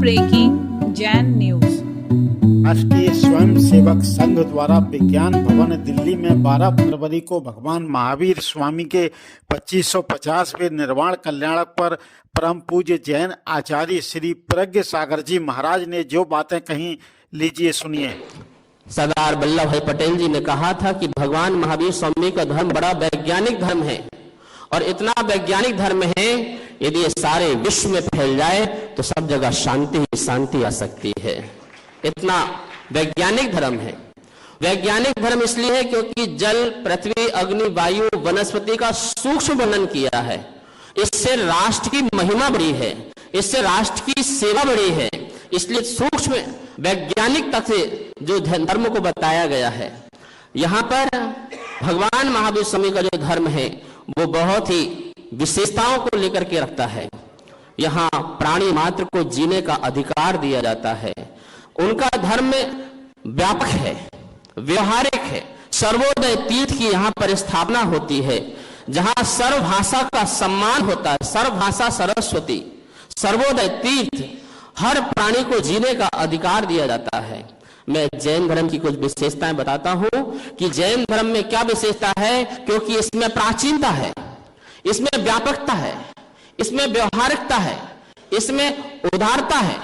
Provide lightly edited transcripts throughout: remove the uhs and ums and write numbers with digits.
Breaking Jain news. राष्ट्रीय स्वयंसेवक संघ द्वारा विज्ञान भवन दिल्ली में 12 फरवरी को भगवान महावीर स्वामी के 2550वें निर्वाण कल्याणक पर परम पूज्य जैन आचार्य श्री प्रज्ञ सागर जी महाराज ने जो बातें कही, लीजिए सुनिए। सरदार वल्लभ भाई पटेल जी ने कहा था कि भगवान महावीर स्वामी का धर्म बड़ा वैज्ञानिक धर्म है और इतना वैज्ञानिक धर्म है, यदि ये सारे विश्व में फैल जाए तो सब जगह शांति ही शांति आ सकती है। इतना वैज्ञानिक धर्म है। वैज्ञानिक धर्म इसलिए है क्योंकि जल, पृथ्वी, अग्नि, वायु, वनस्पति का सूक्ष्म वर्णन किया है। इससे राष्ट्र की महिमा बड़ी है, इससे राष्ट्र की सेवा बड़ी है। इसलिए सूक्ष्म वैज्ञानिक तथ्य जो धर्म को बताया गया है। यहाँ पर भगवान महावीर स्वामी का जो धर्म है वो बहुत ही विशेषताओं को लेकर के रखता है। यहाँ प्राणी मात्र को जीने का अधिकार दिया जाता है। उनका धर्म व्यापक है, व्यवहारिक है। सर्वोदय तीर्थ की यहाँ पर स्थापना होती है, जहाँ सर्वभाषा का सम्मान होता है। सर्वभाषा सरस्वती, सर्वोदय तीर्थ, हर प्राणी को जीने का अधिकार दिया जाता है। मैं जैन धर्म की कुछ विशेषताएं बताता हूं कि जैन धर्म में क्या विशेषता है, क्योंकि इसमें प्राचीनता है, इसमें व्यापकता है, इसमें व्यवहारिकता है, इसमें उदारता है,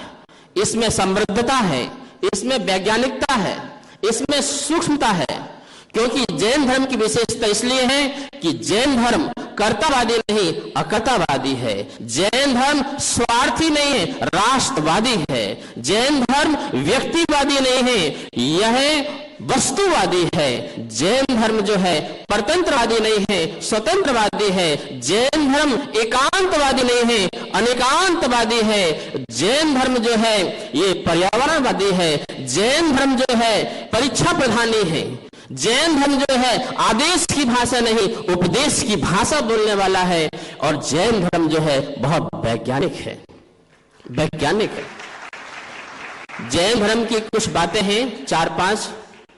इसमें समृद्धता है, इसमें वैज्ञानिकता है, इसमें सूक्ष्मता है। क्योंकि जैन धर्म की विशेषता इसलिए है कि जैन धर्म कर्तावादी नहीं, अकर्तावादी है। जैन धर्म स्वार्थी नहीं है, राष्ट्रवादी है। जैन धर्म व्यक्तिवादी नहीं है, यह वस्तुवादी है। जैन धर्म जो है परतंत्रवादी नहीं है, स्वतंत्रवादी है। जैन धर्म एकांतवादी नहीं है, अनेकांतवादी है। जैन धर्म जो है ये पर्यावरणवादी है। जैन धर्म जो है परीक्षा प्रधानी है। जैन धर्म जो है आदेश की भाषा नहीं, उपदेश की भाषा बोलने वाला है। और जैन धर्म जो है बहुत वैज्ञानिक है, वैज्ञानिक है। जैन धर्म की कुछ बातें हैं, 4-5,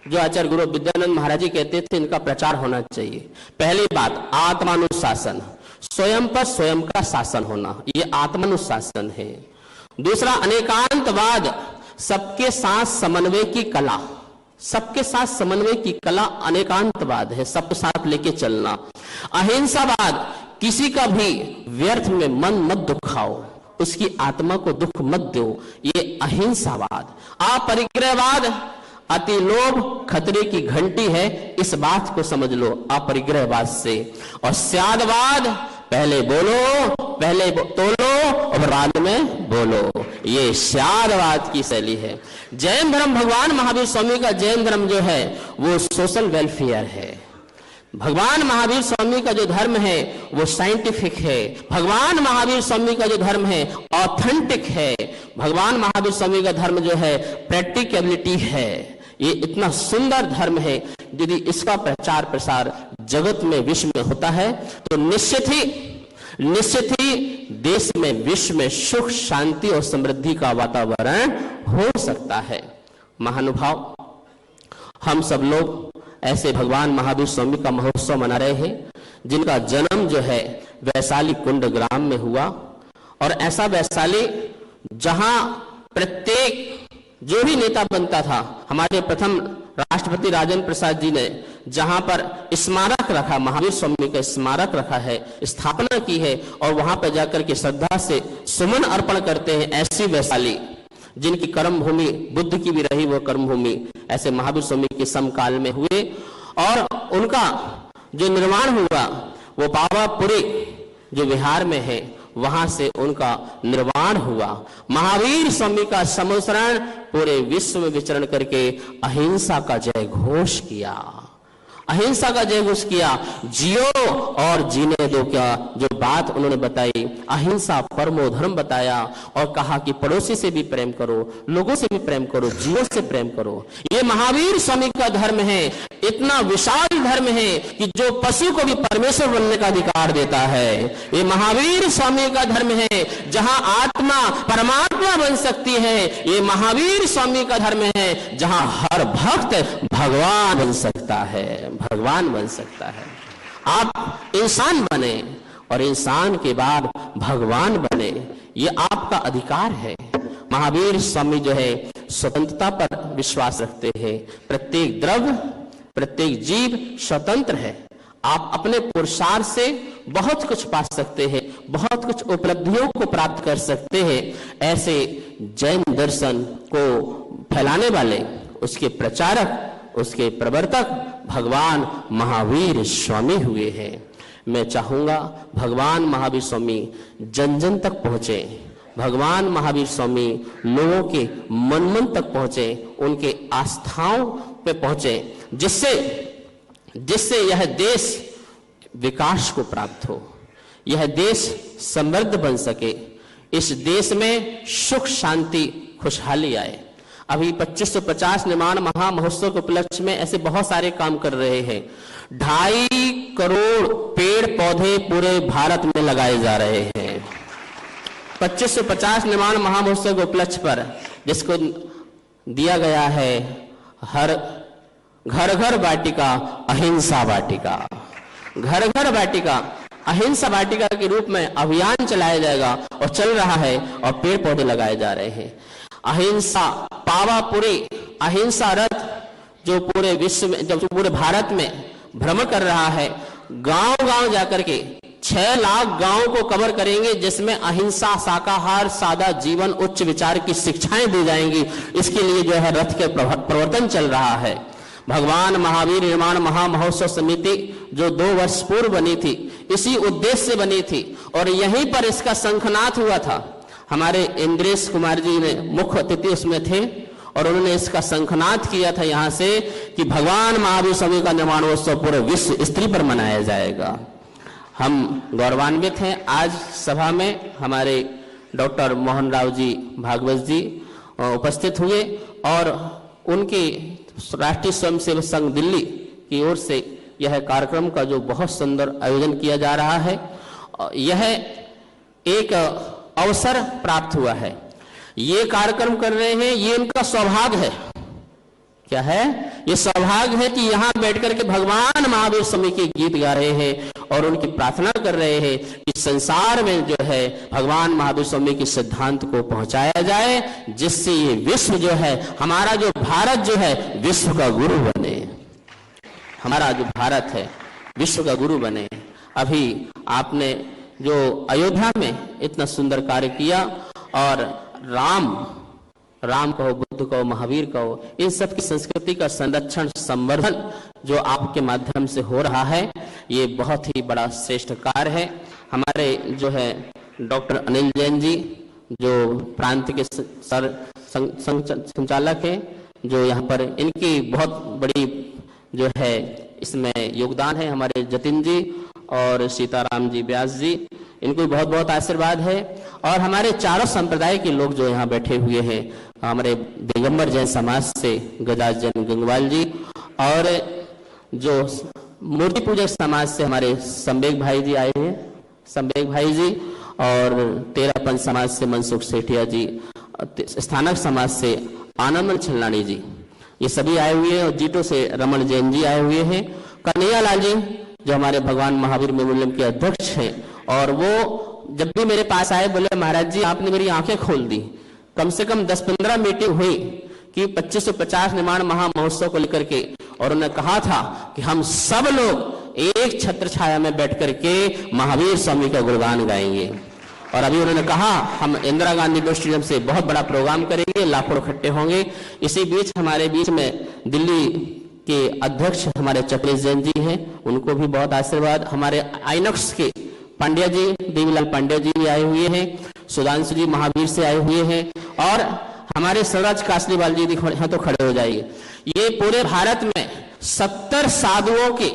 जो आचार्य गुरु विद्यानंद महाराज जी कहते थे इनका प्रचार होना चाहिए। पहली बात, आत्मानुशासन, स्वयं पर स्वयं का शासन होना, ये आत्मानुशासन है। दूसरा, अनेकांतवाद, सबके साथ समन्वय की कला, सबके साथ समन्वय की कला अनेकांतवाद है, सबके साथ लेके चलना। अहिंसावाद, किसी का भी व्यर्थ में मन मत दुखाओ, उसकी आत्मा को दुख मत दो, ये अहिंसावाद। अपरिग्रहवाद, अति लोभ खतरे की घंटी है, इस बात को समझ लो अपरिग्रहवाद से। और स्यादवाद, पहले बोलो, पहले तोलो और बाद में बोलो, ये स्यादवाद की शैली है। जैन धर्म, भगवान महावीर स्वामी का जैन धर्म जो है वो सोशल वेलफेयर है। भगवान महावीर स्वामी का जो धर्म है वो साइंटिफिक है। भगवान महावीर स्वामी का जो धर्म है ऑथेंटिक है। भगवान महावीर स्वामी का धर्म जो है प्रैक्टिकलिटी है। ये इतना सुंदर धर्म है, यदि इसका प्रचार प्रसार जगत में, विश्व में होता है तो निश्चित ही देश में, विश्व में सुख, शांति और समृद्धि का वातावरण हो सकता है। महानुभाव, हम सब लोग ऐसे भगवान महावीर स्वामी का महोत्सव मना रहे हैं, जिनका जन्म जो है वैशाली कुंड ग्राम में हुआ। और ऐसा वैशाली जहां प्रत्येक जो भी नेता बनता था, हमारे प्रथम राष्ट्रपति राजेंद्र प्रसाद जी ने जहां पर स्मारक रखा, महावीर स्वामी का स्मारक रखा है, स्थापना की है, और वहां पर जाकर के श्रद्धा से सुमन अर्पण करते हैं। ऐसी वैशाली जिनकी कर्म भूमि बुद्ध की भी रही, वो कर्म भूमि ऐसे महावीर स्वामी के समकाल में हुए। और उनका जो निर्माण हुआ वो पावापुरी जो बिहार में है, वहां से उनका निर्वाण हुआ। महावीर स्वामी का समनुसरण पूरे विश्व में विचरण करके अहिंसा का जय घोष किया, अहिंसा का जय घोष किया। जियो और जीने दो, क्या जो बात उन्होंने बताई, अहिंसा परमो धर्म बताया। और कहा कि पड़ोसी से भी प्रेम करो, लोगों से भी प्रेम करो, जीवों से प्रेम करो। ये महावीर स्वामी का धर्म है। इतना विशाल धर्म है कि जो पशु को भी परमेश्वर बनने का अधिकार देता है। ये महावीर स्वामी का धर्म है, जहां आत्मा परमात्मा बन सकती है। ये महावीर स्वामी का धर्म है, जहां हर भक्त भगवान बन सकता है, भगवान बन सकता है। आप इंसान बने और इंसान के बाद भगवान बने, ये आपका अधिकार है। महावीर स्वामी जो है स्वतंत्रता पर विश्वास रखते हैं। प्रत्येक द्रव्य, प्रत्येक जीव स्वतंत्र है। आप अपने पुरुषार्थ से बहुत कुछ पा सकते हैं, बहुत कुछ उपलब्धियों को प्राप्त कर सकते हैं। ऐसे जैन दर्शन को फैलाने वाले, उसके प्रचारक, उसके प्रवर्तक भगवान महावीर स्वामी हुए हैं। मैं चाहूंगा भगवान महावीर स्वामी जन जन तक पहुंचे, भगवान महावीर स्वामी लोगों के मन मन तक पहुंचे, उनके आस्थाओं पे पहुंचे, जिससे यह देश विकास को प्राप्त हो, यह देश समृद्ध बन सके, इस देश में सुख शांति खुशहाली आए। अभी 2550 निर्माण महामहोत्सव के उपलक्ष्य में ऐसे बहुत सारे काम कर रहे हैं। 2.5 करोड़ पेड़ पौधे पूरे भारत में लगाए जा रहे हैं 2550 निर्माण महामहोत्सव के उपलक्ष्य पर, जिसको दिया गया है हर घर घर वाटिका अहिंसा वाटिका। घर घर वाटिका अहिंसा वाटिका के रूप में अभियान चलाया जाएगा और चल रहा है, और पेड़ पौधे लगाए जा रहे हैं। अहिंसा पावापुरी अहिंसा रथ जो पूरे विश्व में, जब पूरे भारत में भ्रमण कर रहा है, गांव गांव जाकर के 6 लाख गांवों को कवर करेंगे, जिसमें अहिंसा, शाकाहार, सादा जीवन, उच्च विचार की शिक्षाएं दी जाएंगी। इसके लिए जो है रथ के प्रवर्तन चल रहा है। भगवान महावीर निर्माण महामहोत्सव समिति जो 2 वर्ष पूर्व बनी थी, इसी उद्देश्य से बनी थी, और यहीं पर इसका शंखनाद हुआ था। हमारे इंद्रेश कुमार जी ने मुख्य अतिथि उसमें थे, और उन्होंने इसका शंखनाद किया था यहाँ से कि भगवान महावीर स्वामी का निर्माणोत्सव पूरे विश्व स्त्री पर मनाया जाएगा। हम गौरवान्वित हैं। आज सभा में हमारे डॉक्टर मोहन राव जी भागवत जी उपस्थित हुए, और उनके राष्ट्रीय स्वयंसेवक संघ दिल्ली की ओर से यह कार्यक्रम का जो बहुत सुंदर आयोजन किया जा रहा है, यह एक अवसर प्राप्त हुआ है। ये कार्यक्रम कर रहे हैं, ये उनका सौभाग्य है। क्या है? ये सौभाग्य है कि यहाँ बैठकर के भगवान महावीर स्वामी के गीत गा रहे हैं और उनकी प्रार्थना कर रहे हैं कि संसार में जो है भगवान महावीर स्वामी के सिद्धांत को पहुंचाया जाए, जिससे ये विश्व जो है, हमारा जो भारत जो है विश्व का गुरु बने। हमारा जो भारत है विश्व का गुरु बने। अभी आपने जो अयोध्या में इतना सुंदर कार्य किया, और राम कहो, बुद्ध कहो, महावीर कहो, इन सब की संस्कृति का संरक्षण, संवर्धन जो आपके माध्यम से हो रहा है, ये बहुत ही बड़ा श्रेष्ठ कार्य है। हमारे जो है डॉक्टर अनिल जैन जी जो प्रांत के संचालक हैं, जो यहाँ पर इनकी बहुत बड़ी जो है इसमें योगदान है। हमारे जतिन जी और सीताराम जी व्यास जी, इनको बहुत बहुत आशीर्वाद है। और हमारे चारों संप्रदाय के लोग जो यहाँ बैठे हुए हैं, हमारे दिगंबर जैन समाज से गजाज जैन गंगवाल जी, और जो मूर्ति पूजक समाज से हमारे संबेग भाई जी आए हैं, संबेग भाई जी, और तेरापन समाज से मनसुख सेठिया जी, स्थानक समाज से आनंद छल्लानी जी, ये सभी आए हुए हैं। और जीटो से रमन जैन जी आए हुए हैं। कन्हैया लाल जी जो हमारे भगवान महावीर मेमोरियम के अध्यक्ष हैं, और वो जब भी मेरे पास आए बोले महाराज जी आपने मेरी आंखें खोल दी। कम से कम 10-15 मीटिंग हुई कि 2550 निर्माण महामहोत्सव को लेकर के, और उन्होंने कहा था कि हम सब लोग एक छत्र छाया में बैठ करके महावीर स्वामी का गुणगान गाएंगे। और अभी उन्होंने कहा हम इंदिरा गांधी इंडोर स्टेडियम से बहुत बड़ा प्रोग्राम करेंगे, लाखों इकट्ठे होंगे। इसी बीच हमारे बीच में दिल्ली के अध्यक्ष हमारे चपलेश जैन जी हैं, उनको भी बहुत आशीर्वाद। हमारे आइनॉक्स के पांड्या जी, देवीलाल पांड्या जी भी आए हुए हैं। सुधांशु जी महावीर से आए हुए हैं, और हमारे सरराज कासलीवाल जी यहाँ तो खड़े हो जाइए। ये पूरे भारत में 70 साधुओं के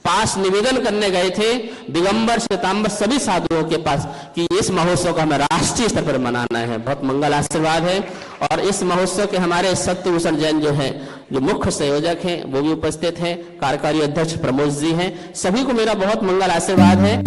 पास निवेदन करने गए थे, दिगंबर श्वेतांबर सभी साधुओं के पास, कि इस महोत्सव का हमें राष्ट्रीय स्तर पर मनाना है। बहुत मंगल आशीर्वाद है। और इस महोत्सव के हमारे सत्यभूषण जैन जो है, जो मुख्य संयोजक हैं, वो भी उपस्थित हैं। कार्यकारी अध्यक्ष प्रमोद जी हैं। सभी को मेरा बहुत मंगल आशीर्वाद है।